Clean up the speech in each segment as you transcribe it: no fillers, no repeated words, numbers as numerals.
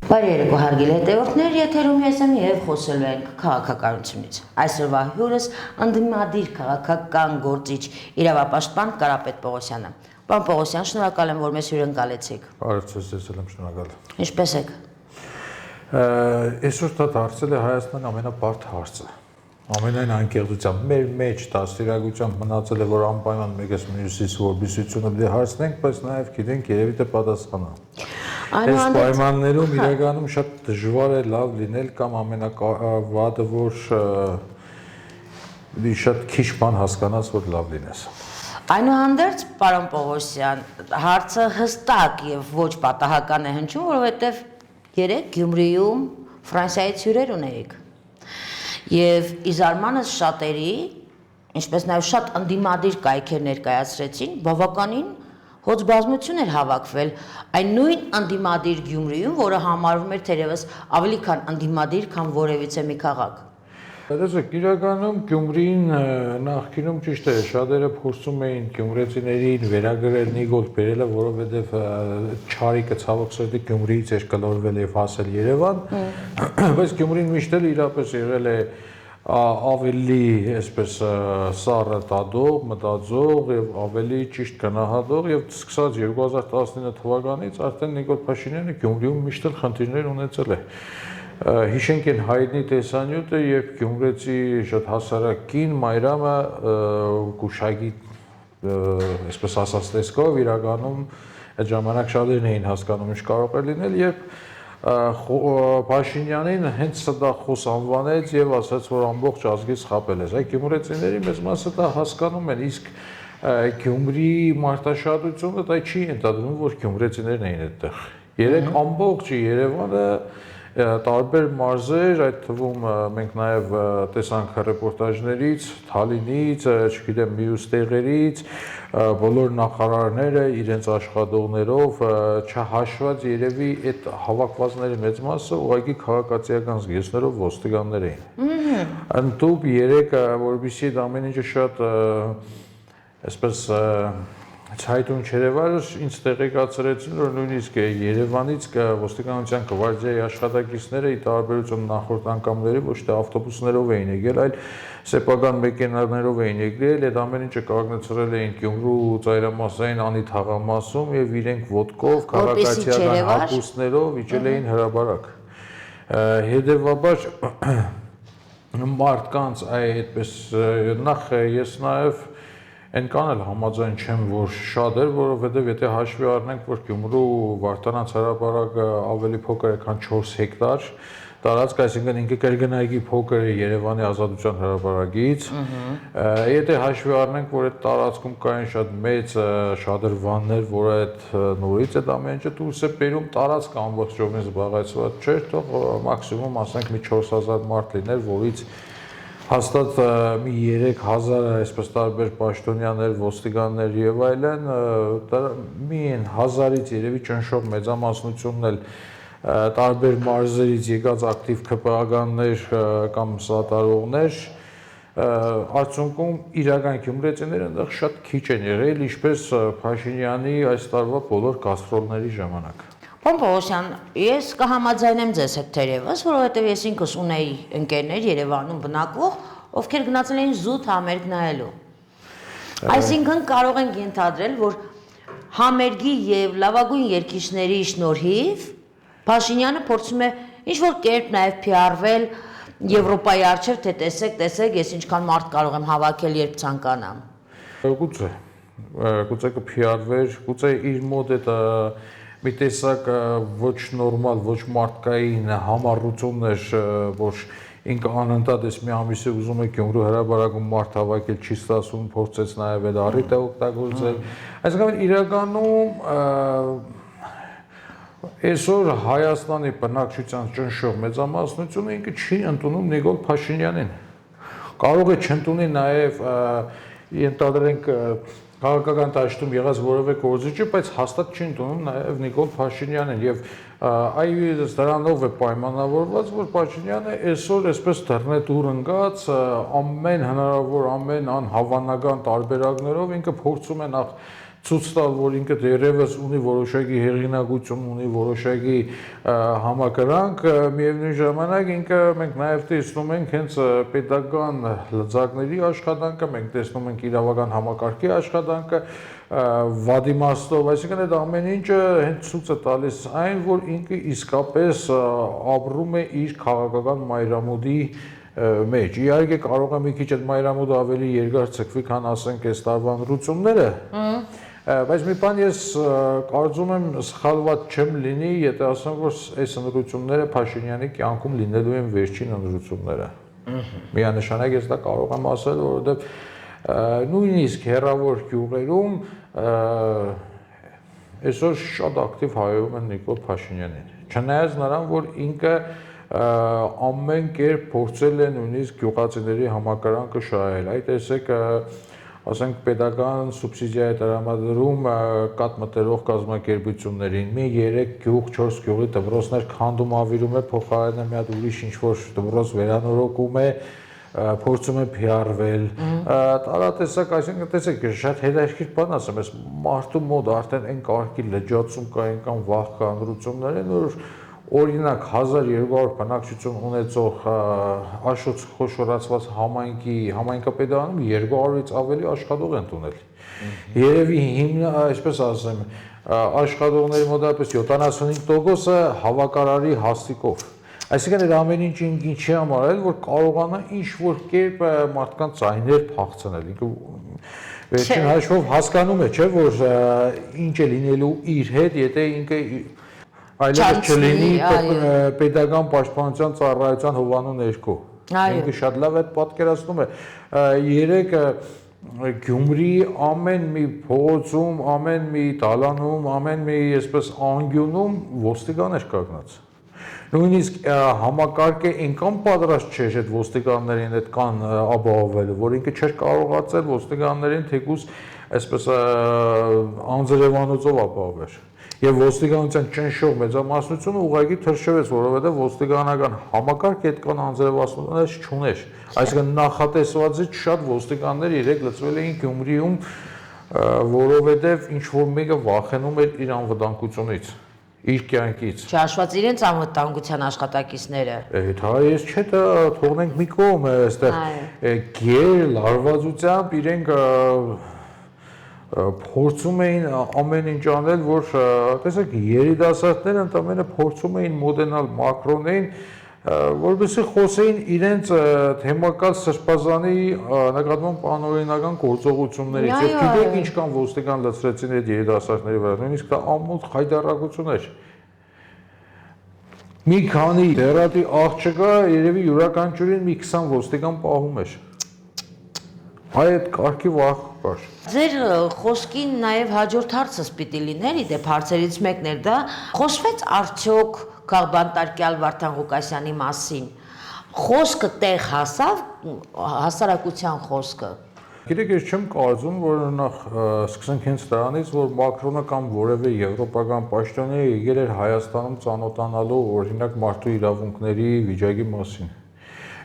Բարի երեկո հարգելի հետևորդներ, եթերում ես եմ եւ խոսելու ենք քաղաքականությունից։ Այսօրվա հյուրս ընդդիմադիր քաղաքական գործիչ իրավապաշտպան Կարապետ Պողոսյանը։ Պարոն Պողոսյան, շնորհակալ եմ, որ մեզ հյուրընկալեցիք։ Բարև ձեզ, եմ շնորհակալ։ Ինչպե՞ս եք։ Այսօր դա դարձել է Հայաստանի ամենաբարդ հարցը։ Ամենայն անկեղծությամբ մեր մեջ դաստիարակությամբ մնացել է, որ անպայման մեկս մյուսից որբիսությունը պետք է հարցնենք, բայց նաև գիտենք երևի թե պատասխանը։ Այս պայմաններում իրականում շատ դժվար է լավ լինել կամ ամենավատը, որ շատ քիչ բան հասկանաս, որ լավ լինես։ Այնուհանդերձ, պարոն Պողոսյան, հարցը հստակ եւ ոչ պատահական է հնչում, որովհետեւ երեք Գյումրիում Ֆրանսիայից հյուրեր ունեիք։ Եվ իզարմանս շատերի, ինչպես նաև շատ ընդդիմադիր կայքեր ներկայացրեցին, բավականին հոծ բազմություն էր հավաքվել այն նույն ընդդիմադիր Գյումրիում, որը համարվում էր թերևս ավելի քան ընդդիմադիր, քան որևիցե մի քաղաք։ Տեսեք, իրականում Գյումրին նախկինում ճիշտ է, շատերը փորձում էին գյումրեցիներին վերագրել Նիգոլ բերելը, որովհետև չարիկը ցավոք սրտի Գյումրիից էր կլորվել եւ հասել Երևան, բայց Գյումրին միշտ էլ իրապես եղել է ավելի այսպես սառը տադող, մտածող եւ ավելի ճիշտ գնահատող եւ սկսած 2019 թվականից արդեն Նիկոլ Փաշինյանը Գյումրիում միշտ էլ խնդիրներ ունեցել է։ Հիշենք են հայտնի տեսանյութը, երբ գյումրեցի շատ հասարակ կին Մայրամը գուշակի այսպես ասած տեսքով իրականում այդ ժամանակ շատերն էին հասկանում ինչ կարող է լինել եւ Փաշինյանին հենց սա խոս անվանեց եւ ասաց, որ ամբողջ ազգից խաբել ես։ Այդ գյումրեցիների մեծ մասը դա հասկանում են, իսկ Գյումրի մարտաշատությունը դա չի ենթադրում, որ գյումրեցիներն էին այդտեղ։ Երեք ամբողջ Երևանը տարբեր մարզեր, այդ թվում մենք նաև տեսանք ռեպորտաժներից, Թալինից, չգիտեմ, մյուս տեղերից, բոլոր նախարարները իրենց աշխատողներով, չհաշված երևի այդ հավաքվածների մեծ մասը ուղղակի քաղաքացիական զգեստներով ոստիկաններ էին։ Ընդհուպ երեք, որովհետեւ այդ ամեն ինչը շատ այսպես ցայտուն չերևար, ինձ տեղեկացրեցին, որ նույնիսկ Երևանից ոստիկանության գվարդիայի աշխատակիցները ի տարբերություն նախորդ անգամների ոչ թե ավտոբուսներով էին եկել, այլ սեփական մեքենաներով էին եկել, այդ ամեն ինչը կանգնեցրել էին Գյումրու ծայրամասային անի թաղամասում եւ իրենք ոդկով, քաղաքացիական հագուստներով իջել էին հրաբարակ։ Հետևաբար մարդկանց այդպես նախ ես նաեւ Այնքան էլ համաձայն չեմ, որ շատ էր, որովհետև եթե հաշվի առնենք, որ Գյումրու Վարդանանց հրապարակը ավելի փոքր է, քան 4 հեկտար տարածք, այսինքն ինքը կրկնակի փոքր է Երևանի Ազատության հրապարակից, եթե հաշվի առնենք, որ այդ տարածքում կային շատ մեծ շատրվաններ, որ այդ նորից այդ ամեն ինչը դուրս է բերում, տարածքը ամբողջովին զբաղեցված չէր, թող մաքսիմում ասենք մի 4000 մարդ լիներ, որից հաստատ մի 3000 այսպես տարբեր պաշտոնյաներ, ոստիկաններ եւ այլն, մի 1000-ից երևի ճնշող մեծամասնությունն էլ տարբեր մարզերից եկած ակտիվ ԿՊԱ-կաններ կամ սատարողներ, արդյունքում իրական գյումրեցիները այնտեղ շատ քիչ են եղել, ինչպես Փաշինյանի այս տարվա բոլոր գաստրոլների ժամանակ։ Պարոն Պողոսյան, ես կհամաձայնեմ ձեզ հետ թերևս, որովհետև ես ինքս ունեի ընկերներ Երևանում բնակվող, ովքեր գնացել էին զուտ համերգ նայելու։ Այսինքն կարող ենք ենթադրել, որ համերգի եւ լավագույն երգիչների շնորհիվ Փաշինյանը փորձում է ինչ-որ կերպ նաեւ PR-վել Եվրոպայի առջև, թե տեսեք, ես ինչքան մարդ կարող եմ հավաքել, երբ ցանկանամ։ Գուցե կփիարվեր, գուցե իր մոտ այդ մի տեսակ ոչ նորմալ, ոչ մարդկային համառություններ, որ ինքը անընդհատ էս մի ամիսը ուզում է Գյումրու հրապարակում մարդ հավաքել, չի ստացվում, փորձեց նաև այդ առիթը օգտագործել։ Այսինքն իրականում այսօր Հայաստանի բնակչության ճնշող մեծամասնությունը ինքը չի ընդունում Նիկոլ Փաշինյանին։ Կարող է չընդունի նաև ենթադրենք քաղաքական դաշտում եղած որևէ գործիչը, բայց հաստատ չի ընդունում նաև Նիկոլ Փաշինյանին եւ այ դրանով է պայմանավորված, որ Փաշինյանը այսօր այսպես դռնետուր ընկած ամեն հնարավոր ամեն անհավանական տարբերակներով ինքը փորձում է նախ ցույց տալ, որ ինքը դերևս ունի որոշակի հեղինակություն, ունի որոշակի համակրանք, միևնույն ժամանակ ինքը մենք նաև տեսնում ենք հենց պետական լծակների աշխատանքը, մենք տեսնում ենք իրավական համակարգի աշխատանքը, վադիմաստով, այսինքն այդ ամեն ինչը հենց ցույց է տալիս այն, որ ինքը իսկապես ապրում է իր քաղաքական մայրամուտի մեջ։ Իհարկե կարող է մի քիչ այդ մայրամուտը ավելի երկար ցկվի, քան ասենք այս տարվա ընտրությունները, բայց մի բան ես կարծում եմ սխալված չեմ լինի, եթե ասեմ, որ այս ընտրությունները Փաշինյանի կյանքում լինելու են վերջին ընտրությունները։ Միանշանակ ես դա կարող եմ ասել, որովհետև նույնիսկ հեռավոր գյուղերում այսօր շատ ակտիվ հայում են Նիկոլ Փաշինյանին։ Չնայած նրան, որ ինքը ամեն կերպ փորձել է նույնիսկ գյուղացիների համակրանքը շահել։ Այդ տեսեք, ասենք պետական սուբսիդիա է տրամադրում կաթ մտերող կազմակերպություններին։ Մի 3 գյուղ, 4 գյուղի դպրոցներ քանդում ավիրում է, փոխարենը մի հատ ուրիշ ինչ-որ դպրոց վերանորոգում է, փորձում է փիառվել։ Տարատեսակ, այսինքն տեսեք, շատ հետաքրքիր բան ասեմ, այս մարդու մոտ արդեն այն կարգի լճացում կա, այնքան վաղ կա ընտրություններ են, որ օրինակ 1200 բնակչություն ունեցող Աշոց խոշորացված համայնքապետարանում 200-ից ավելի աշխատող են տունել։ Երևի այսպես ասեմ, աշխատողների մոտավորապես 75%-ը հավաքարարի հաստիկով։ Այսինքն այդ ամեն ինչը ինչի համար է, որ կարողանա ինչ-որ կերպ մարդկանց ձայներ փախցնել։ Ինքը վերջին հաշվով հասկանում է, չէ՞, որ ինչ է լինելու իր հետ, եթե ինքը այլևս չլինի պետական պաշտպանության ծառայության հովանու ներքո։ Ինքը շատ լավ է պատկերացնում է։ Երեք Գյումրի ամեն մի փողոցում, ամեն մի դալանում, ամեն մի այսպես անկյունում ոստիկան էր կանգնած։ Նույնիսկ համակարգը այնքան պատրաստ չէր այդ ոստիկաններին այդքան ապահովելու, որ ինքը չէր կարողացել ոստիկաններին թեկուզ այսպես անձրևանոցով ապահովել։ Եվ ոստիկանության ճնշող մեծամասնությունը ուղղակի թրջվեց, որովհետև ոստիկանական համակարգը այդքան անձրևացնող չուներ։ Այսինքն նախատեսվածից շատ ոստիկաններ երեք լծվել էին Գյումրիում, որովհետև ինչ-որ մեկը վախենում էր իր անվտանգությունից, իր կյանքից։ Չհաշված իրենց անվտանգության աշխատակիցները։ Հա, ես չէ, դա թողնենք մի կողմ, այստեղ գեր լարվածությամբ իրենք փորձում էին ամեն ինչ անել, որ տեսեք, երիտասարդները ընդամենը փորձում էին մոդենալ Մակրոնին, որովհետեւ խոսեին իրենց թեմակալ սրբազանի նկատմամբ անօրինական գործողություններից։ Եվ գիտեք ինչքան ոստիկան լցրեցին այդ երիտասարդների վրա, նույնիսկ դա ամոթ խայտառակություն էր։ Մի քանի դերատի աղջկա երևի յուրաքանչյուրին մի 20 ոստիկան պահում էր։ Այդ կարգի վախ կար։ Ձեր խոսքին նաև հաջորդ հարցս պիտի լիներ, իդեպ հարցերից մեկն էր դա, խոսվեց արդյոք քաղբանտարկյալ Վարդան Ղուկասյանի մասին։ Խոսքը տեղ հասավ, հասարակության խոսքը։ Գիտեք, ես չեմ կարծում, որ նախ սկսենք հենց դրանից, որ Մակրոնը կամ որևէ եվրոպական պաշտոնյա եկել էր Հայաստանում ծանոթանալու օրինակ մարդու իրավունքների վիճակի մասին։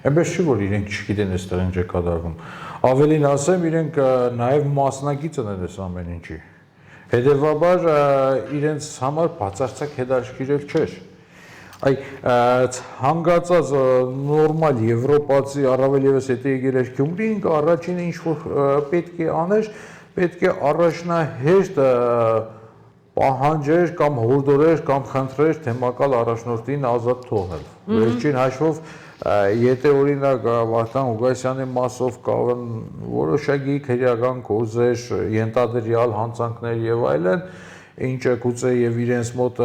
Այնպես չի, որ իրենք չգիտեն այստեղ ինչ է կատարվում։ Ավելին ասեմ, իրենք նաև մասնակից են այս ամեն ինչի։ Հետևաբար իրենց համար բացարձակ հետաքրքիր չէր։ Այ հանգացած նորմալ եվրոպացի առավել եւս եթե եկել էր Գյումրի, ինքը առաջինը ինչ որ պետք է աներ, պետք է առաջնահերթ պահանջեր կամ հորդորեր կամ խնդրեր թեմակալ առաջնորդին ազատ թողնել։ Վերջին հաշվով եթե օրինակ Վարդան Ղուկասյանի մասով կան որոշակի քրեական գործեր, ենթադրյալ հանցանքներ եւ այլն, ինչը գուցե եւ իրենց մոտ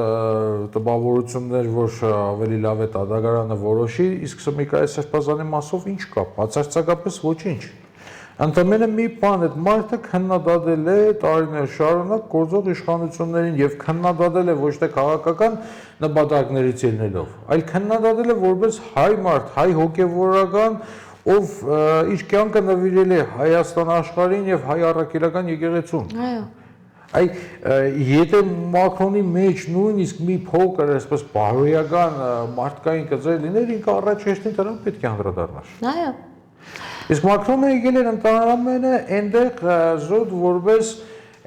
տպավորություններ, որ ավելի լավ է դատակարանը որոշի, իսկ Սմիկայի սրբազանի մասով ինչ կա, բացարձակապես ոչինչ։ Ընդամենը մի բան է, մարդը քննադատել է տարիներ շարունակ գործող իշխանություններին եւ քննադատել է ոչ թե քաղաքական նպատակներից ելնելով, այլ քննադատել է որպես հայ մարդ, հայ հոգեվորական, ով իր կյանքը նվիրել է Հայաստան աշխարհին եւ հայ առաքելական եկեղեցուն։ Այո։ Այ եթե Մակրոնի մեջ նույնիսկ մի փոքր այսպես բարոյական մարդկային գծեր լիներ, ինքը առաջ հեշտին դրան պետք է անդրադառնար։ Այո։ Իսկ Մակրոնը եկել էր ընդհանրապես այնտեղ զոտ որպես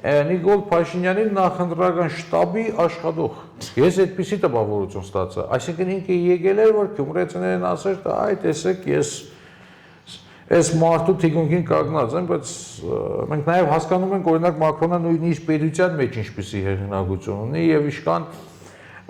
Նիկոլ Փաշինյանի նախընտրական շտաբի աշխատող։ Ես այդպիսի տպավորություն ստացա։ Այսինքն ինքը եկել էր, որ գյումրեցիներին ասեր, դա այ տեսեք, ես մարդու թիկունքին կանգնած եմ, բայց մենք նաև հասկանում ենք, օրինակ Մակրոնը նույնիսկ պետության մեջ ինչպիսի հեղինակություն ունի եւ իշքան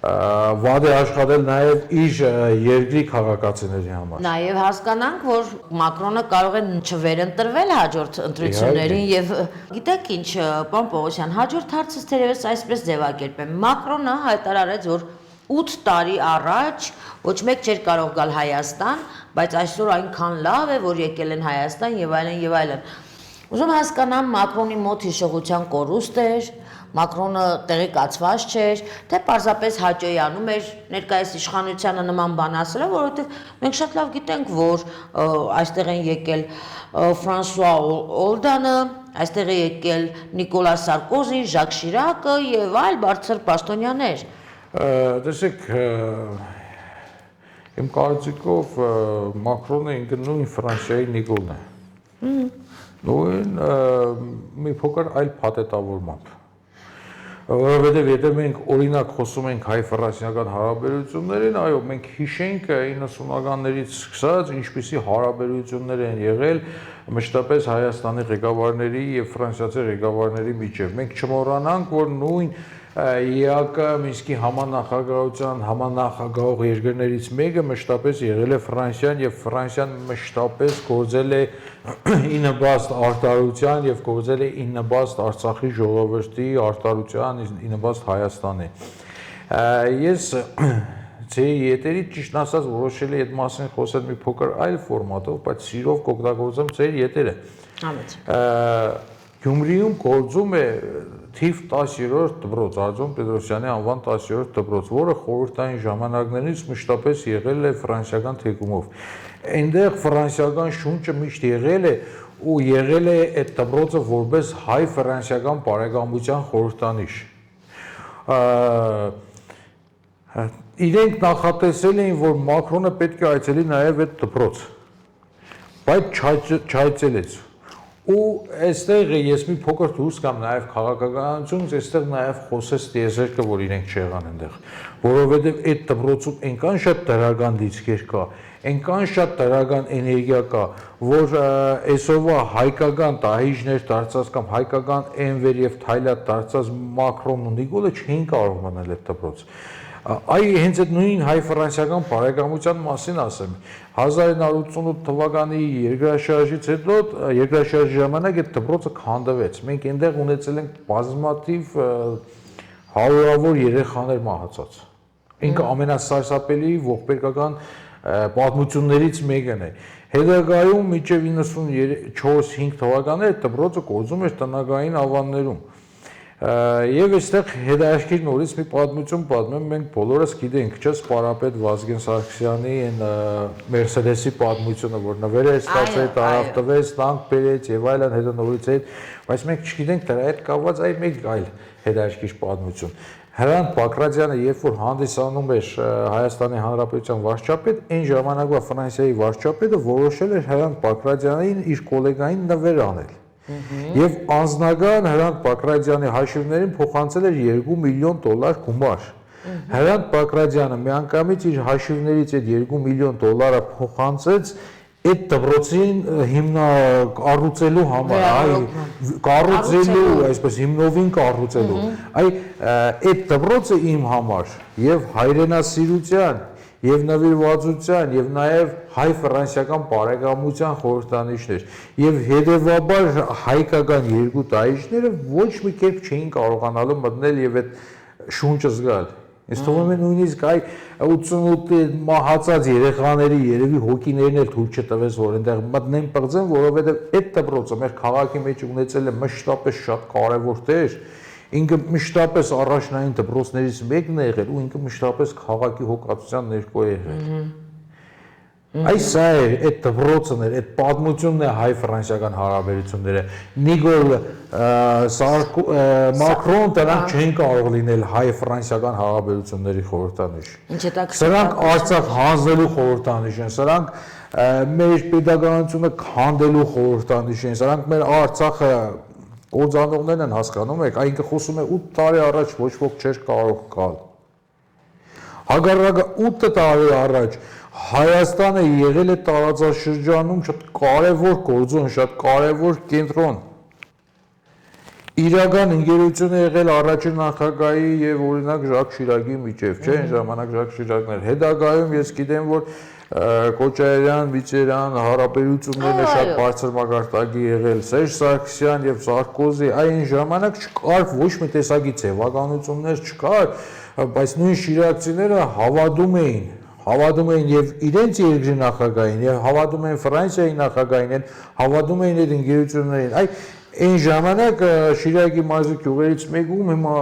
վադ է աշխատել նաև իր երկրի քաղաքացիների համար։ Նաև հասկանանք, որ Մակրոնը կարող է չվերընտրվել հաջորդ ընտրություններին եւ գիտեք ինչ, պարոն Պողոսյան, հաջորդ հարցս թերևս այսպես ձևակերպեմ։ Մակրոնը հայտարարեց, որ 8 տարի առաջ ոչ մեկ չէր կարող գալ Հայաստան, բայց այսօր այնքան լավ է, որ եկել են Հայաստան եւ այլն եւ այլն։ Ուզում հասկանամ Մակրոնի մոտ հիշողության կորուստ էր, Մակրոնը տեղեկացված չէր, թե պարզապես հաճոյանում էր ներկայիս իշխանությանը նման բան ասելը, որովհետև մենք շատ լավ գիտենք, որ այստեղ են եկել Ֆրանսուଆ Օլդանը, այստեղ է եկել Նիկոլա Սարկոզին, Ժակ Շիրակը եւ այլ բարձր պաշտոնյաներ։ Տեսեք, իմ կարծիքով Մակրոնը ինքը նույն Ֆրանսիայի Նիկոլն է։ Նույն մի փոքր այլ փաթեթավորմամբ։ Որովհետև եթե մենք օրինակ խոսում ենք հայ-ֆրանսիական հարաբերություններին, այո, մենք հիշենք 90-ականներից սկսած ինչպիսի հարաբերություններ են եղել մշտապես Հայաստանի ղեկավարների եւ ֆրանսիացի ղեկավարների միջեւ։ Մենք չմոռանանք, որ նույն ԵԱԿ Մինսկի համանախագահության համանախագահող երկրներից մեկը մշտապես եղել է Ֆրանսիան եւ Ֆրանսիան մշտապես գործել է ի նպաստ արտարության եւ գործել է ի նպաստ Արցախի ժողովրդի արտարության, ի նպաստ Հայաստանի։ Ես ձեր ետերի ճիշտ ասած որոշել եմ այդ մասին խոսել մի փոքր այլ ֆորմատով, բայց սիրով կօգտագործեմ ձեր ետերը։ Գյումրիում գործում է թիվ 10-րդ դպրոց, Արձոն Պետրոսյանի անվան 10-րդ դպրոց, որը խորհրդային ժամանակներից մշտապես եղել է ֆրանսիական թեկումով։ Այնտեղ ֆրանսիական շունչը միշտ եղել է ու եղել է այդ դպրոցը որպես հայ-ֆրանսիական բարեկամության խորհրդանիշ։ Իրենք նախատեսել էին, որ Մակրոնը պետք է այցելի նաև այդ դպրոց, բայց չայցելեց։ Ու այստեղ ես մի փոքր դուրս կամ նաև քաղաքականությունից, այստեղ նաև խոսեց տիեզերքը, որ իրենք չեղան այնտեղ, որովհետև այդ դպրոցում այնքան շատ դրական լիցքեր կա, այնքան շատ դրական էներգիա կա, որ այսօրվա հայկական տահիջներ դարձած կամ հայկական Էնվեր եւ Թայլատ դարձած Մակրոնն ու Նիկոլը չէին կարող մնել այդ դպրոց։ Այ հենց այդ նույն հայ-ֆրանսիական բարեկամության մասին ասեմ։ 1988 թվականի երկրաշարժից հետո երկրաշարժի ժամանակ այդ դպրոցը քանդվեց։ Մենք այնտեղ ունեցել ենք բազմաթիվ հարյուրավոր երեխաներ մահացած։ Ինքը ամենասարսափելի ողբերգական պատմություններից մեկն է։ Հետագայում մինչև 94-5 թվականներ դպրոցը գործում էր տնական ավաններում։ Եվ այստեղ հետաքրքիր նորից մի պատմություն պատմեմ, մենք բոլորս գիտենք, չէ՞, Սպարապետ Վազգեն Սարգսյանի այն Մերսեդեսի պատմությունը, որ նվերը ստացել, տարավ տվեց, տանկ բերեց եւ այլն, հետո նորից այդ, բայց մենք չգիտենք դրա հետ կապված այլ մեկ այլ հետաքրքիր պատմություն։ Հրանտ Բակրատյանը, երբ որ հանդիսանում էր Հայաստանի Հանրապետության վարչապետ, այն ժամանակվա Ֆրանսիայի վարչապետը որոշել էր Հրանտ Բակրատյանին իր գոլեգային նվեր անել։ Եվ անձնական Հրանտ Բակրատյանի հաշիվներին փոխանցել էր $2 միլիոն գումար։ Հրանտ Բակրատյանը միանգամից իր հաշիվներից այդ $2 միլիոն փոխանցեց այդ դպրոցին կառուցելու համար, կառուցելու, այսպես հիմնովին կառուցելու։ Այդ դպրոցը իմ համար եւ հայրենասիրության եւ նվիրվածության եւ նաեւ հայ-ֆրանսիական բարեկամության խորհրդանիշներ եւ հետեւաբար հայկական երկու տահիջները ոչ մի կերպ չէին կարողանալու մտնել եւ այդ շունչը զգալ։ Ինձ թվում է նույնիսկ այ 88 մահացած երեխաների երևի հոգիներն էլ թույլ չտվեց, որ այնտեղ մտնեն պղծեն, որովհետեւ այդ դպրոցը մեր քաղաքի մեջ ունեցել է մշտապես շատ կարեւոր դեր։ Ինքը մշտապես առաջնային դպրոցներից մեկն է եղել ու ինքը մշտապես քաղաքի հոգացության ներկո է եղել։ Այս է այդ դպրոցն է, այդ պատմությունն է հայ-ֆրանսիական հարաբերությունները։ Նիկոլ Մակրոն դրանք չեն կարող լինել հայ-ֆրանսիական հարաբերությունների խորհրդանիշ։ Սրանք Արցախ հանձնելու խորհրդանիշ են, սրանք մեր պետականությունը քանդելու խորհրդանիշ են, սրանք մեր Արցախը Կործանողներն են հասկանում եք, այնքը խոսում է 8 տարի առաջ ոչ ոք չէր կարող գալ։ Հակառակը 8 տարի առաջ Հայաստանը եղել է տարածաշրջանում շատ կարևոր գործոն, շատ կարևոր կենտրոն։ Իրական ընկերություն է եղել առաջին նախագահի եւ օրինակ Ժակ Շիրակի միջև, չէ՞, այն ժամանակ Ժակ Շիրակն էր։ Հետագայում ես գիտեմ, որ Կոչարյան-Վիչերյան հարաբերություններն շատ բարձր մակարդակի եղել, Սերժ Սարգսյան եւ Սարկոզի, այն ժամանակ չկար ոչ մի տեսակի ձևականություններ չկար, բայց նույն շիրակցիները հավատում էին եւ իրենց երկրի նախագահին, եւ հավատում էին Ֆրանսիայի նախագահին, հավատում էին այդ ընկերություններին։ Այն ժամանակ Շիրակի մարզի գյուղերից մեկում հիմա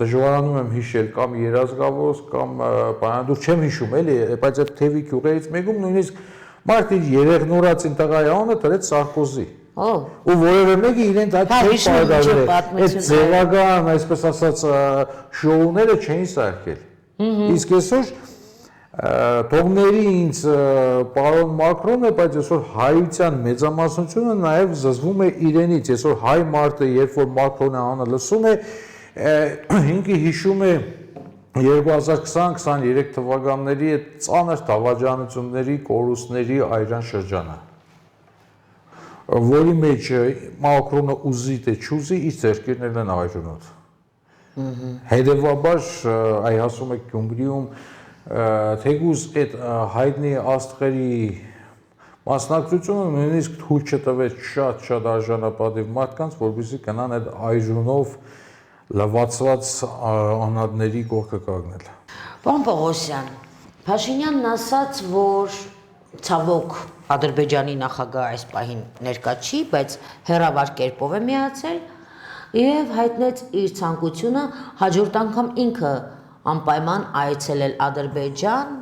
դժվարանում եմ հիշել կամ Երազգավորս կամ Պարանդուխ չեմ հիշում էլի, բայց այդ թևի գյուղերից մեկում նույնիսկ մարդ իր երեխնորացին տղայի անունը դրեց Սարկոզի։ Ու որևէ մեկը իրենց այդ չպայդարել, այդ ձևական, այսպես ասած, շոուները չէին սարքել։ Իսկ այսօր թողների ինձ պարոն Մակրոնը, բայց այսօր հայության մեծամասնությունը նաև զզվում է իրենից, այսօր հայ մարդը, երբ որ Մակրոնի անունը լսում է, ինքը հիշում է 2020-23 թվականների այդ ծանր դավաճանությունների, կորուստների այրան շրջանը, որի մեջ Մակրոնը ուզի թե չուզի, իր ձեռքերն են այրունոտ։ Հետևաբար, այ ասում եք Գյումրիում թեկուզ այդ հայտնի աստղերի մասնակցությունը նույնիսկ թույլ չտվեց շատ արժանապատիվ մարդկանց, որպեսզի գնան այդ այժունով լվացված անհատների կողքը կանգնել։ Պարոն Պողոսյան, Փաշինյանն ասաց, որ ցավոք Ադրբեջանի նախագահը այս պահին ներկա չի, բայց հերավար կերպով է միացել եւ հայտնեց իր ցանկությունը հաջորդ անգամ ինքը անպայման այցելել Ադրբեջան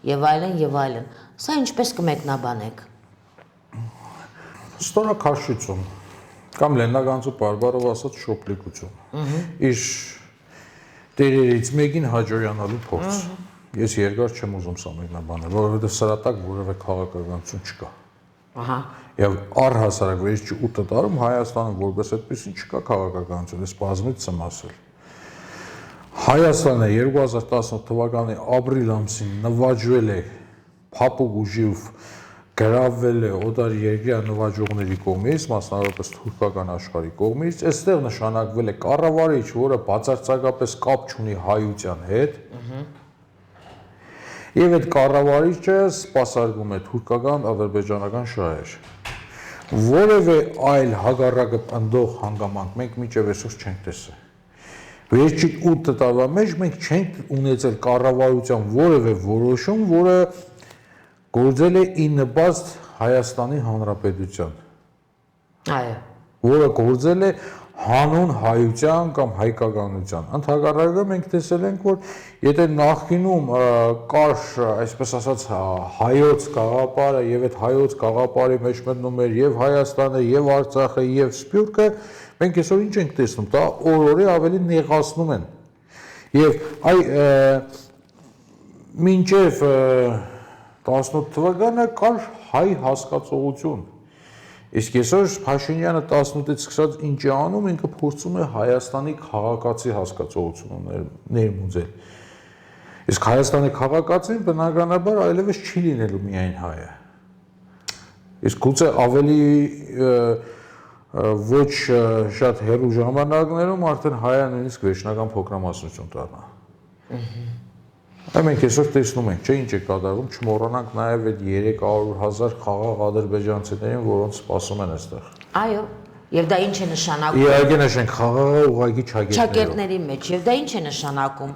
եւ այլն եւ այլն։ Սա ինչպես կմեկնաբանեք։ Ստորակաշություն կամ Լեննագանցու բարբարով ասած շոպլիկություն։ Իր տերերից մեկին հաջողանալու փորձ։ Ես երկար չեմ ուզում սա մեկնաբանել, որովհետեւ սրա տակ որևէ քաղաքականություն չկա։ Ահա։ Եվ առհասարակ վերջի 8 տարում Հայաստանը որպես այդպեսին չկա քաղաքականություն, ես բազմից եմ ասել։ Հայաստանը 2018 թվականի ապրիլ ամսին նվաճվել է փափուկ ուժով, գրավվել է օտար երկրյա նվաճողների կողմից, մասնավորապես թուրքական աշխարհի կողմից, այստեղ նշանակվել է կառավարիչ, որը բացարձակապես կապ չունի հայության հետ։ Եվ այդ կառավարիչը սպասարկում է թուրքական, ադրբեջանական շահեր։ Որևէ այլ հակառակը ընդող հանգամանք մենք մինչև այսօր չենք տեսել։ Վերջի 8 տարվա մեջ մենք չենք ունեցել կառավարության որևէ որոշում, որը գործել է ի նպաստ Հայաստանի Հանրապետության։ Այո։ Որը գործել է հանուն հայության կամ հայկականության։ Ընդհակառակը մենք տեսել ենք, որ եթե նախկինում կար, այսպես ասած, հայոց գաղափարը եւ այդ հայոց գաղափարի մեջ մտնում էր եւ Հայաստանը, եւ Արցախը, եւ Սփյուռքը, մենք այսօր ինչ ենք տեսնում, դա օր-օրի ավելի նեղացնում են։ Եվ մինչև 18 թվականը կար հայ հասկացողություն։ Իսկ այսօր Փաշինյանը 18-ից սկսած ինչ է անում, ինքը փորձում է Հայաստանի քաղաքացի հասկացողությունը ներմուծել։ Իսկ Հայաստանի քաղաքացին բնականաբար այլևս չի լինելու միայն հայը։ Իսկ գուցե ավելի ոչ շատ հեռու ժամանակներում արդեն հայը նույնիսկ վերջնական փոքրամասնություն դառնա։ Մենք այսօր տեսնում ենք, չէ՞ ինչ է կատարվում, չմոռանանք նաև այդ 300,000 խաղաղ ադրբեջանցիներին, որոնց սպասում են այստեղ։ Այո, եւ դա ինչ է նշանակում։ Իհարկե նշենք խաղաղը ուղղակի ճակերտների մեջ, եւ դա ինչ է նշանակում։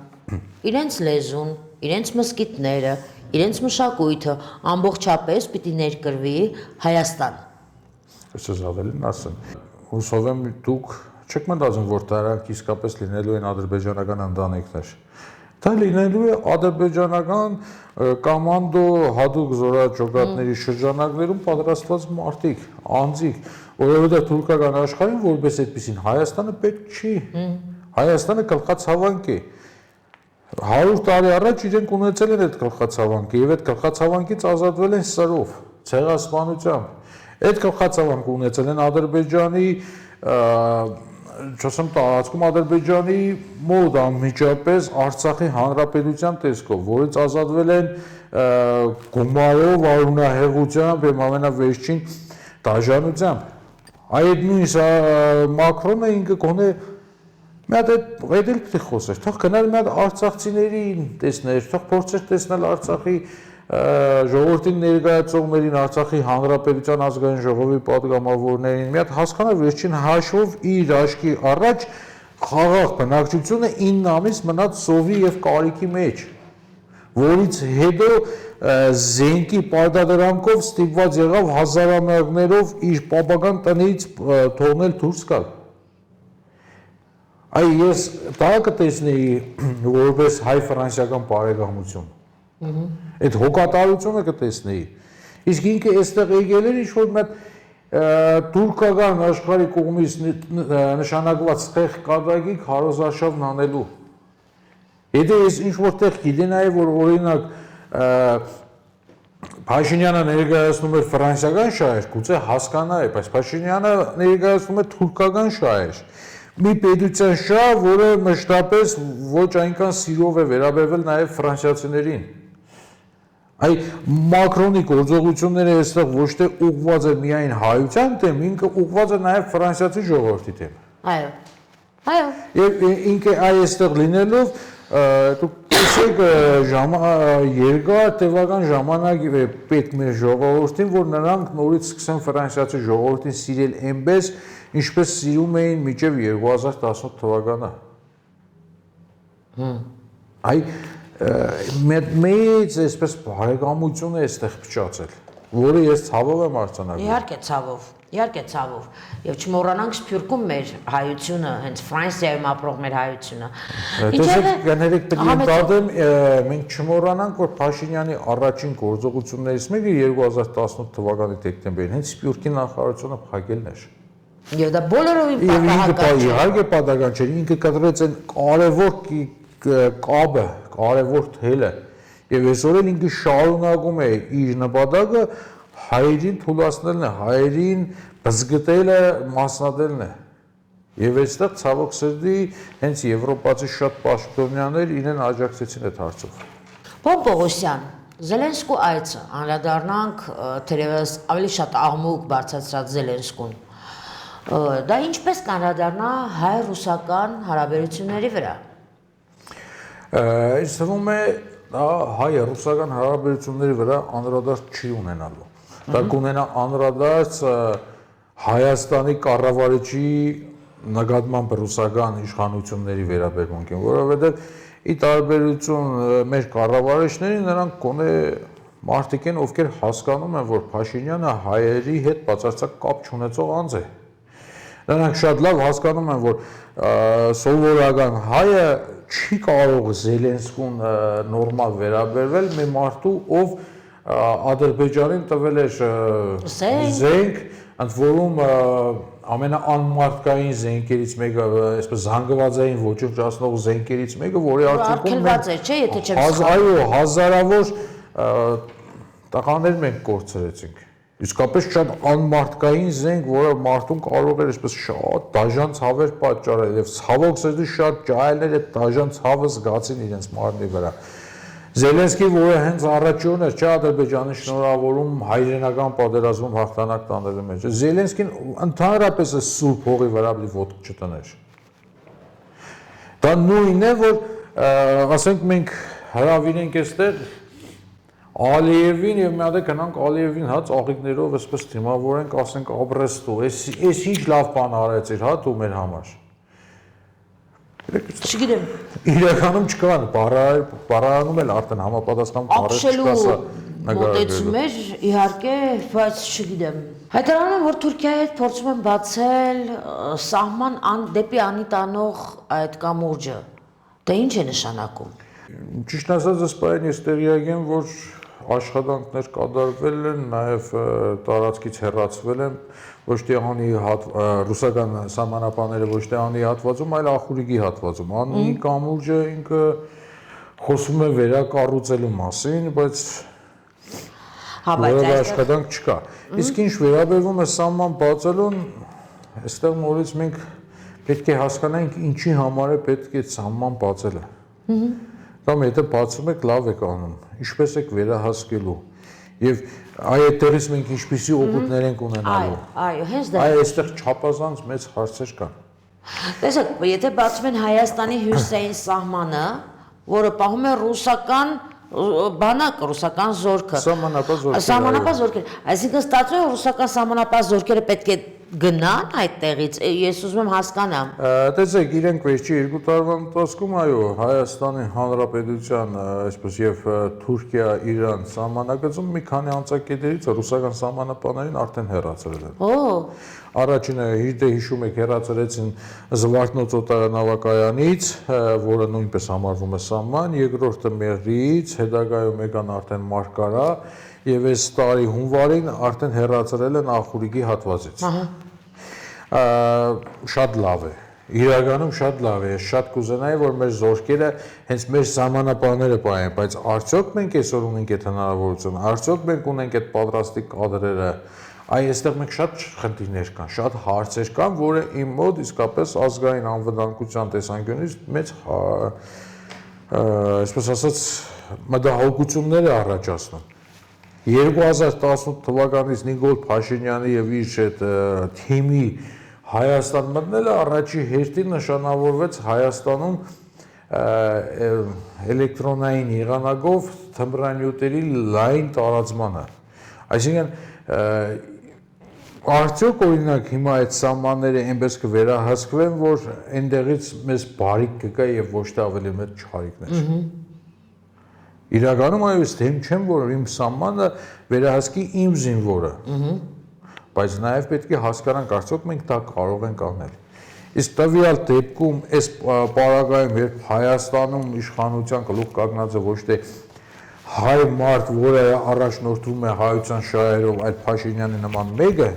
Իրենց լեզուն, իրենց մզկիթները, իրենց մշակույթը ամբողջապես պիտի ներկրվի Հայաստան։ Այսպես ավելին ասեմ, հուսով եմ դուք չեք մտածում, որ դրանք իսկապես լինելու են ադրբեջանական ընտանիքներ։ Դա լինելու է ադրբեջանական կոմանդո հատուկ զորաճոկատների շրջանակներում պատրաստված մարդիկ, անձիկ, որովհետև թուրքական աշխարհին որպես այդպեսին Հայաստանը պետք չի։ Հայաստանը գլխացավանք է։ 100 տարի առաջ իրենք ունեցել են այդ գլխացավանքը եւ այդ գլխացավանքից ազատվել են սրով, ցեղասպանությամբ։ Այդ գլխացավանքը ունեցել են Ադրբեջանի չասեմ տարածքում Ադրբեջանի մոտ անմիջապես Արցախի հանրապետության տեսքով, որից ազատվել են գումարով, արունահեղությամբ եւ ամենավերջին դաժանությամբ։ Այդ նույն Մակրոնը ինքը գոնե մի հատ այդ էլ պիտի խոսեր, թող գնալ մի հատ արցախցիներին տեսներ, թող փորձեր տեսնել Արցախի ժողովրդին ներկայացողներին, Արցախի հանրապետության ազգային ժողովի պատգամավորներին, մի հատ հասկանա վերջին հաշվով իր աչքի առաջ խաղաղ բնակչությունը 9 ամիս մնաց սովի եւ կարիքի մեջ, որից հետո զենքի պարտադրանքով ստիպված եղավ հազարամյակներով իր պապական տնից թողնել դուրս գալ։ Այ ես դա կտեսնեի որպես հայ-ֆրանսիական բարեկամություն։ Այդ հոգատարությունը կտեսնեի։ Իսկ ինքը այստեղ եկել էր ինչ-որ մի թուրքական աշխարհի կողմից նշանակված ցեղ կատակի քարոզարշավն անելու։ Եթե ես ինչ-որտեղ գիտենայի, որ օրինակ Փաշինյանը ներկայացնում էր ֆրանսիական շահեր, գուցե հասկանայի, բայց Փաշինյանը ներկայացնում է թուրքական շահեր։ Մի պետության շահ, որը մշտապես ոչ այնքան սիրով է վերաբերվել նաև ֆրանսիացիներին։ Այ Մակրոնի գործողությունները այստեղ ոչ թե ուղղված է միայն հայության դեմ, ինքը ուղղված է նաև ֆրանսիացի ժողովրդի դեմ։ Այո։ Այո։ Եվ ինքը այստեղ լինելով դուք տեսեք երկար տևական ժամանակ պետք մեր ժողովրդին, որ նրանք նորից սկսեն ֆրանսիացի ժողովրդին սիրել այնպես, ինչպես սիրում էին մինչև 2018 թվականը։ Այ մեծ այսպես բարեկամություն է այստեղ փչացել, որը ես ցավով եմ արձանագրում։ Իհարկե ցավով։ Եվ չմոռանանք Սփյուռքում մեր հայությունը, հենց Ֆրանսիայում ապրող մեր հայությունը։ Տեսեք, կներեք պետք է ընդդեմ, մենք չմոռանանք, որ Փաշինյանի առաջին գործողություններից մեկը 2018 թվականի դեկտեմբերին հենց Սփյուռքի նախարարությունը փակելն էր։ Եվ դա բոլորովին պատահական չէ։ Իհարկե պատահական չէ, ինքը կտրեց այն կարևոր կաբը, կարևոր թելը, եւ այսօր էլ ինքը շարունակում է իր նպատակը հայերին թուլացնելն է, հայերին բզգտելը, մասնատելն է։ Եվ այստեղ ցավոք սրտի հենց եվրոպացի շատ պաշտոնյաներ իրեն աջակցեցին այդ հարցով։ Պարոն Պողոսյան, Զելենսկու այցը, անդրադառնանք թերևս ավելի շատ աղմուկ բարձրացրած Զելենսկուն։ Դա ինչպես կանդրադառնա հայ-ռուսական հարաբերությունների վրա։ Ինձ թվում է դա հայ-ռուսական հարաբերությունների վրա անդրադարձ չի ունենալու։ Դա կունենա անդրադարձ Հայաստանի կառավարիչի նկատմամբ ռուսական իշխանությունների վերաբերմունքին, որովհետև ի տարբերություն մեր կառավարիչների նրանք գոնե մարդիկ են, ովքեր հասկանում են, որ Փաշինյանը հայերի հետ բացարձակ կապ չունեցող անձ է։ Նրանք շատ լավ հասկանում են, որ սովորական հայը չի կարող Զելենսկուն նորմալ վերաբերվել մի մարդու, ով Ադրբեջանին տվել էր զենք, ընդ որում ամենաանմարտկային զենքերից մեկը, այսպես զանգվածային ոչնչացնող զենքերից մեկը, որի արդյունքում այո, հազարավոր տղաներ մենք կորցրեցինք։ Իսկապես շատ անմարտկային զենք, որը մարդուն կարող էր այսպես շատ դաժան ցավեր պատճառել եւ ցավոք սրտի շատ ջահելներ այդ դաժան ցավը զգացին իրենց մարմնի վրա։ Զելենսկին, որը հենց առաջին էր, չէ, Ադրբեջանի շնորհավորում հայրենական պատերազմում հաղթանակ տանելու մեջ։ Զելենսկին ընդհանրապես է սուրբ հողի վրա մի ոտք չտներ։ Դա նույնն է, որ ասենք մենք հրավիրենք այստեղ Ալիևին եւ մի հատ գնանք Ալիևին հա ծաղիկներով այսպես դիմավորենք, ասենք ապրեստու, էս ինչ լավ բան արեցիր, հա դու մեր համար։ Չգիտեմ։ Իրականում չկան, բառարանում էլ արդեն համապատասխան բառեր չկա սա նկարագրելու։ Մոտեցում էր, իհարկե, բայց չգիտեմ։ Հայտարարում են, որ Թուրքիայի հետ փորձում են բացել սահման դեպի անի տանող այդ կամուրջը։ Դա ինչ է նշանակում։ Ճիշտ ասած, ըստ ես տեղյակ եմ, որ աշխատանքներ կատարվել են, նաև տարածքից հեռացվել են, ոչ թե անի ռուսական սահմանապանները ոչ թե անի հատվածում, այլ Ախուրիկի հատվածում։ Անի կամուրջը ինքը խոսում է վերակառուցելու մասին, բայց որևէ աշխատանք չկա։ Իսկ ինչ վերաբերվում է սահման բացելուն, այստեղ նորից մենք պետք է հասկանանք ինչի համար է պետք է սահման բացելը։ Կամ եթե բացում եք, լավ եք անում, ինչպես եք վերահասկելու եւ այդտեղից մենք ինչպիսի օգուտներ ենք ունենալու։ Այո, հենց դա։ Այստեղ չափազանց մեծ հարցեր կան։ Տեսեք, եթե բացում են Հայաստանի հյուսիսային սահմանը, որը պահում է ռուսական բանակ, ռուսական զորքը։ Սահմանապահ զորքեր։ Այսինքն ստացվում է ռուսական սահմանապահ զորքերը պետք է գնան այդտեղից, ես ուզում եմ հասկանամ։ Տեսեք, իրենք վերջի 2 տարվա ընթացքում, այո, Հայաստանի Հանրապետության, այսպես եւ Թուրքիա-Իրան սահմանակցում մի քանի անցակետերից ռուսական սահմանապահներին արդեն հեռացրել են։ Առաջինը հիշում եք հեռացրեցին Զվարթնոց օտարանավակայանից, որը նույնպես համարվում է սահման, երկրորդը Մեղրիից, հետագայում եկան արդեն Մարկարա եւ այս տարի հունվարին արդեն հեռացրել են Ախուրիկի հատվածից։ Շատ լավ է։ Իրականում շատ լավ է, շատ կուզենայի, որ մեր զորքերը հենց մեր սահմանապահները պահեն, բայց արդյոք մենք այսօր ունենք այդ հնարավորությունը, արդյոք մենք ունենք այդ պատրաստի կադրերը, այստեղ մենք շատ խնդիրներ կան, շատ հարցեր կան, որը իմ մոտ իսկապես ազգային անվտանգության տեսանկյունից մեծ, այսպես ասած, մտահոգություններ է առաջացնում։ 2018 թվականից Նիկոլ Փաշինյանի եւ իր այդ թիմի Հայաստան մտնելը առաջի հերթին նշանավորվեց Հայաստանում էլեկտրոնային եղանակով թմրանյութերի լայն տարածմանը։ Այսինքն արդյոք օրինակ հիմա այդ սահմանները այնպես կվերահսկվեն, որ այնտեղից մեզ բարիք կգա եւ ոչ թե ավելի մեծ չարիքներ։ Իրականում այո, դեմ չեմ, որ իմ սահմանը վերահսկի իմ զինվորը։ Բայց նաև պետք է հասկանանք, արդյոք մենք դա կարող ենք անել։ Իսկ տվյալ դեպքում այս պարագայում, երբ Հայաստանում իշխանության գլուխ կանգնած է ոչ թե հայ մարդ, որը առաջնորդվում է հայության շահերով, այլ Փաշինյանի նման մեկը,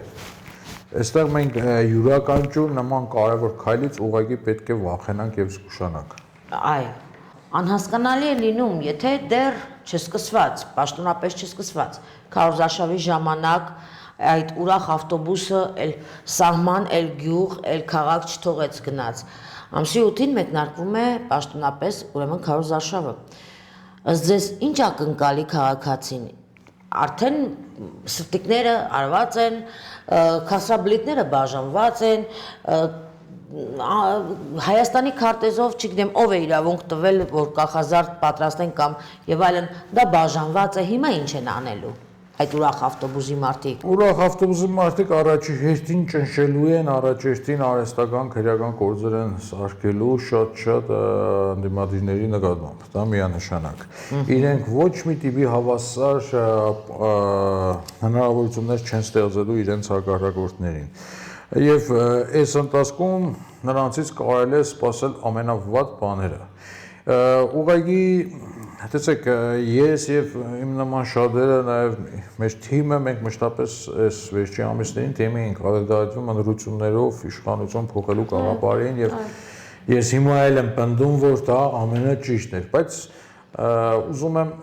այստեղ մենք յուրաքանչյուր նման կարևոր քայլից ուղղակի պետք է վախենանք եւ զգուշանանք։ Այո, անհասկանալի է լինում, եթե դեռ չսկսված, պաշտոնապես չսկսված, քարոզարշավի ժամանակ այդ ուրախ ավտոբուսը էլ սահման, էլ գյուղ, էլ քաղաք չթողեց գնաց։ Ամսի 8-ին մեկնարկվում է պաշտոնապես ուրեմն քարոզարշավը։ Ըստ ձեզ ինչ ակնկալի քաղաքացին, արդեն սրտիկները արված են, քասրաբլիթները բաժանված են, Հայաստանի քարտեզով, չգիտեմ, ով է իրավունք տվել, որ կախազարդ պատրաստեն կամ եւ այլն, դա բաժանված է, հիմա ինչ են անելու այդ ուրախ ավտոբուսի մարդիկ։ Ուրախ ավտոբուսի մարդիկ առաջի հերթին ճնշելու են, առաջի հերթին արհեստական քրեական գործեր են սարքելու շատ ընդդիմադիրների նկատմամբ, դա միանշանակ։ Իրենք ոչ մի տիպի հավասար հնարավորություններ չեն ստեղծելու իրենց հակառակորդներին։ Եվ այս ընթացքում նրանցից կարելի է սպասել ամենավատ բաները։ Ուղղակի, տեսեք, ես եւ իմ նման շատերը, նաեւ մեր թիմը, մենք մշտապես այս վերջի ամիսներին թեմի ենք արտադրվում ընտրություններով իշխանություն փոխելու գաղափարին եւ ես հիմա էլ եմ պնդում, որ դա ամենաճիշտն է, բայց ուզում եմ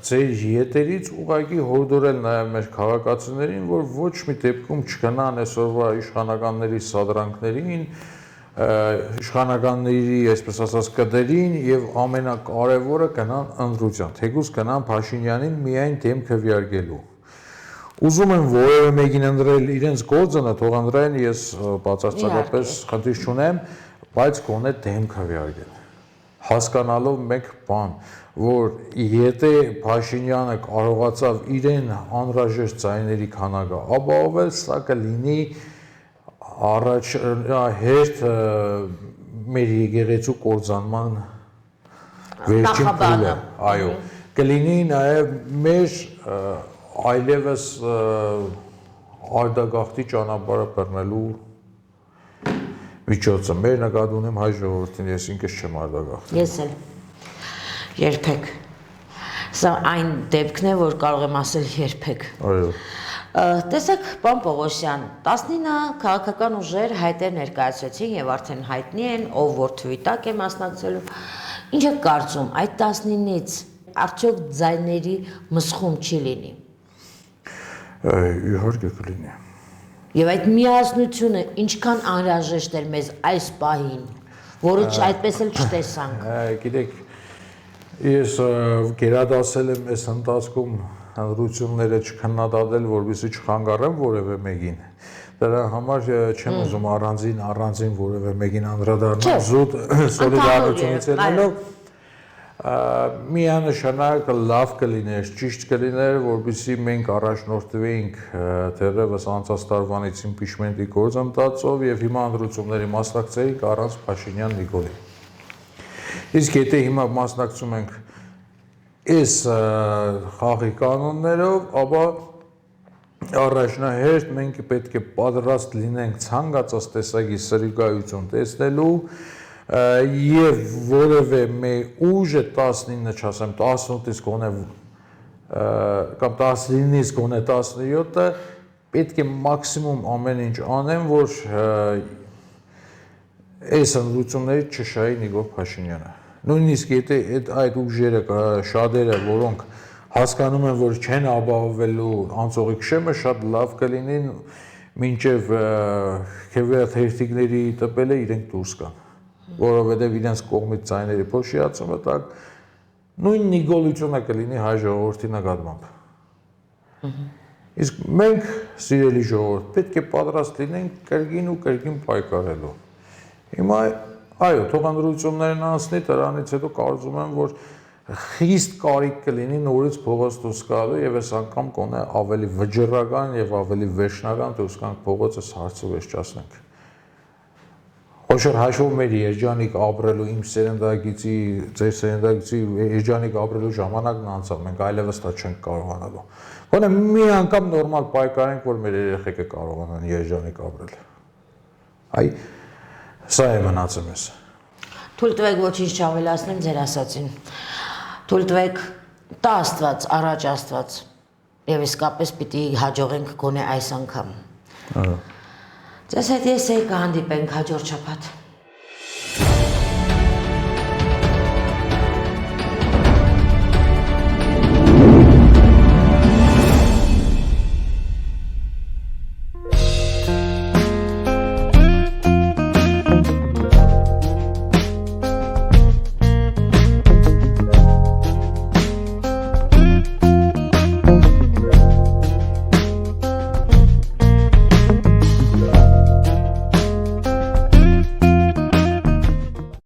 ձեր ետերից ուղղակի հորդորել նաև մեր քաղաքացիներին, որ ոչ մի դեպքում չգնան այսօրվա իշխանականների սադրանքներին, իշխանականների, այսպես ասած, կդերին եւ ամենակարևորը գնան ընտրության, թեկուզ գնան Փաշինյանին միայն դեմ քվեարկելու։ Ուզում եմ որևէ մեկին ընտրել իրենց գործը, թող ընտրեն, ես բացարձակապես խնդիր չունեմ, բայց գոնե դեմ քվեարկեն։ Հասկանալով մեկ բան, որ եթե Փաշինյանը կարողացավ իրեն անհրաժեշտ ձայների քանակը ապահովել, սա կլինի առաջհերթ մեր եկեղեցու կործանման վերջին փուլը, այո, կլինի նաև մեր այլևս արդագաղթի ճանապարհը բռնելու միջոցը, մեր նկատի ունեմ հայ ժողովրդին, ես ինքս չեմ արդագաղթում։ Ես էլ երբեք։ Սա այն դեպքն է, որ կարող եմ ասել երբեք։ Այո։ Տեսեք, պարոն Պողոսյան, 19 քաղաքական ուժեր հայտեր ներկայացրեցին եւ արդեն հայտնի են, ով որ թվի տակ է մասնակցելու։ Ինչ եք կարծում, այդ 19-ից արդյոք ձայների մսխում չի լինի։ Իհարկե կլինի։ Եվ այդ միասնությունը ինչքան անհրաժեշտ էր մեզ այս պահին, որը այդպես էլ չտեսանք։ Գիտեք, ես գերադասել եմ այս ընթացքում հանրությունները չքննադատել, որովհետեւ չխանգարեմ որևէ մեկին։ Դրա համար չեմ ուզում առանձին որևէ մեկին անդրադառնալ, զուտ սոլիդարությունից ելնելով միանշանակ լավ կլիներ, ճիշտ կլիներ, որպեսզի մենք առաջնորդվեինք դեռևս անցած տարվանից իմպիչմենտի գործընթացով եւ հիմա ընտրությունների մասնակցեինք առանց Փաշինյան Նիկոլի։ Իսկ եթե հիմա մասնակցում ենք այս խաղի կանոններով, ապա առաջնահերթ մենք պետք է պատրաստ լինենք ցանկացած տեսակի սրիկայություն տեսնելու եւ որևէ ուժը 19, չասեմ 18-ից գոնե կամ 19-ից գոնե 17-ը պետք է մաքսիմում ամեն ինչ անեն, որ այս ընտրություններից չշահի Նիկոլ Փաշինյանը։ Նույնիսկ եթե այդ ուժերը շատերը, որոնք հասկանում են, որ չեն ապահովելու անցողիկ շեմը, շատ լավ կլինի մինչև քվեաթերթիկների տպելը իրենք դուրս գան, որովհետև իրենց կողմից ձայների փոշիացումը տակ նույն նիկոլությունը կլինի հայ ժողովրդի նկատմամբ։ Իսկ մենք, սիրելի ժողովուրդ, պետք է պատրաստ լինենք կրկին ու կրկին պայքարելու։ Հիմա այո, թողանրություններն անցնի, դրանից հետո կարծում եմ, որ խիստ կարիք կլինի նորից փողոց դուրս գալու եւ այս անգամ կոնե ավելի վճռական եւ ավելի վերջնական դուրս գանք փողոցը հարցը վերջացնենք։ Ոշոր հաշվով մեր երջանիկ ապրելու իմ սերնդագիծի, ձեր սերնդագիծի երջանիկ ապրելու ժամանակն անցավ, մենք այլևս դա չենք կարողանալու։ Գոնե մի անգամ նորմալ պայքարենք, որ մեր երեխեքը կարողանան երջանիկ ապրել։ Այ սա է մնացել մեզ։ Թույլ տվեք ոչինչ չավելացնեմ ձեր ասածին։ Թույլ տվեք տա Աստված, առաջ Աստված, եւ իսկապես պիտի հաջողենք գոնե այս անգամ։ Ձեզ հետ ես կհանդիպենք հաջորդ շաբաթ։